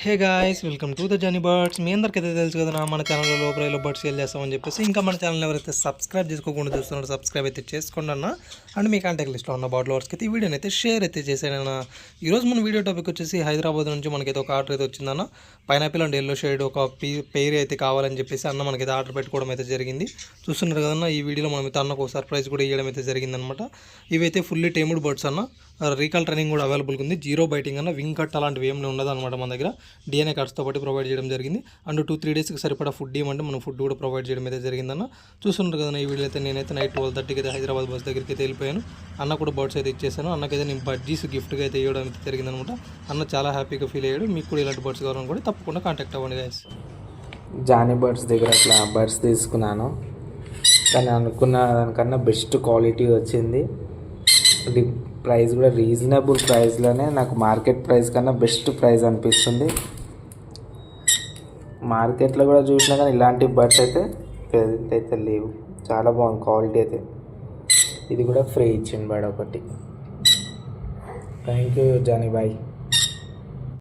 Hey guys, welcome to the journey birds. మీ అందరికైతే తెలుసు కదా మన ఛానల్లో లోపల బర్డ్స్ సేల్ చేస్తామని చెప్పేసి. ఇంకా మన ఛానల్ ఎవరైతే సబ్స్క్రైబ్ చేసుకోకుండా చూస్తున్నారో సబ్స్క్రైబ్ అయితే చేసుకోండి అన్న. అండ్ మీ కాంటాక్ట్ లిస్ట్లో ఉన్న బర్డ్ లవర్స్కి అయితే ఈ వీడియోని అయితే షేర్ అయితే చేశానన్న. ఈరోజు మన వీడియో టాపిక్ వచ్చేసి హైదరాబాద్ నుంచి మనకైతే ఒక ఆర్డర్ అయితే వచ్చిందన్న. పైనాపిల్ అండ్ ఎల్లో షేడ్ ఒక పెయిర్ అయితే కావాలని చెప్పేసి అన్న మనకైతే ఆర్డర్ పెట్టుకోవడం అయితే జరిగింది. చూస్తున్నారు కదన్న, ఈ వీడియోలో మనం అయితే అన్నకు ఒక సర్ప్రైజ్ కూడా ఇవ్వడం అయితే జరిగిందనమాట. ఇవైతే ఫుల్లీ టేమ్డ్ బర్డ్స్ అన్న. రీకాల్ ట్రైనింగ్ కూడా అవైలబుల్గా ఉంది. జీరో బైటింగ్ అన్న, వింగ్ కట్ అలాంటివి ఏమి ఉండదు అనమాట మన దగ్గర. DNA కార్డ్స్తో పాటు ప్రొవైడ్ చేయడం జరిగింది. అండ్ 2-3 డేస్కి సరిపడా ఫుడ్ ఇవ్వమంటే మనం ఫుడ్ కూడా ప్రొవైడ్ చేయడం అయితే జరిగిందన్న. చూస్తుంటారు కదా ఈ వీడియో అయితే. నేనైతే నైట్ 12:30కి అయితే హైదరాబాద్ బస్ దగ్గరికి అయితే వెళ్ళిపోయాను. అన్న కూడా బర్డ్స్ అయితే ఇచ్చేసాను. అన్నకైతే నేను బడ్జీస్ గిఫ్ట్గా అయితే ఇవ్వడం అయితే జరిగిందనమాట. అన్న చాలా హ్యాపీగా ఫీల్ అయ్యాడు. మీకు కూడా ఇలాంటి బర్డ్స్ కావాలని కూడా తప్పకుండా కాంటాక్ట్ అవ్వండి గైస్. జానీ బర్డ్స్ దగ్గర అట్లా బర్డ్స్ తీసుకున్నాను, కానీ అనుకున్న దానికన్నా బెస్ట్ క్వాలిటీ వచ్చింది. ప్రైస్ కూడా రీజనబుల్ ప్రైస్లోనే, నాకు మార్కెట్ ప్రైస్ కన్నా బెస్ట్ ప్రైస్ అనిపిస్తుంది. మార్కెట్లో కూడా చూసినా కానీ ఇలాంటి బర్డ్స్ అయితే ప్రెజెంట్ అయితే లేవు. చాలా బాగుంది క్వాలిటీ అయితే. ఇది కూడా ఫ్రీ ఇచ్చింది బర్డ్ ఒకటి. Thank you Johnny bye.